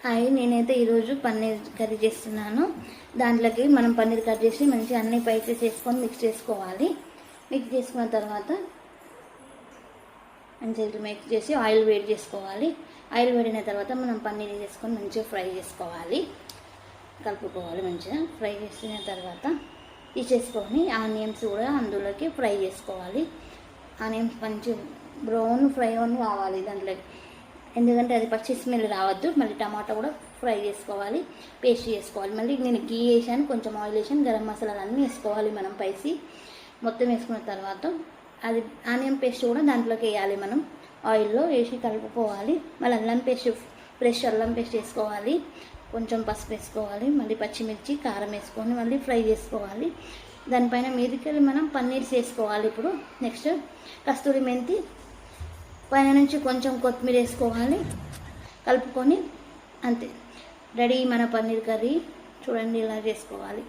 Hi, నేనైతే ఈరోజు paneer curry చేస్తున్నాను. దాంట్లోకి మనం పన్నీర్ కట్ చేసి మంచిగా అన్ని పైసెస్ వేసుకొని మిక్స్ చేసుకోవాలి. మిక్స్ చేసుకున్న తర్వాత మంచిగా మిక్స్ చేసి ఆయిల్ వేడి చేసుకోవాలి. ఆయిల్ వేడిన తర్వాత మనం పన్నీర్ వేసుకొని మంచిగా ఫ్రై చేసుకోవాలి. కలుపుకోవాలి. మంచిగా ఫ్రై చేసిన తర్వాత తీసేసుకొని ఆనియన్స్ కూడా అందులోకి ఫ్రై చేసుకోవాలి. ఆనియన్స్ మంచిగా బ్రౌన్ ఫ్రై కావాలి దాంట్లోకి, ఎందుకంటే అది పచ్చి స్మెల్ రావద్దు. మళ్ళీ టమాటా కూడా ఫ్రై చేసుకోవాలి, పేస్ట్ చేసుకోవాలి. మళ్ళీ నేను గీ వేసాను, కొంచెం ఆయిల్ వేసాను, గరం మసాలాలు అన్నీ వేసుకోవాలి. మనం పైసి మొత్తం వేసుకున్న తర్వాత అది ఆనియన్ పేస్ట్ కూడా దాంట్లోకి వేయాలి. మనం ఆయిల్లో వేసి కలుపుకోవాలి. మళ్ళీ అల్లం పేస్ట్, ఫ్రెష్ అల్లం పేస్ట్ వేసుకోవాలి. కొంచెం పసుపు వేసుకోవాలి. మళ్ళీ పచ్చిమిర్చి, కారం వేసుకొని మళ్ళీ ఫ్రై చేసుకోవాలి. దానిపైన మీదకెళ్ళి మనం పన్నీర్స్ వేసుకోవాలి. ఇప్పుడు నెక్స్ట్ కస్తూరి మెంతి, పైన నుంచి కొంచెం కొత్తిమీర వేసుకోవాలి. కలుపుకొని అంతే, రెడీ మన పన్నీర్ కర్రీ. చూడండి, ఇలా చేసుకోవాలి.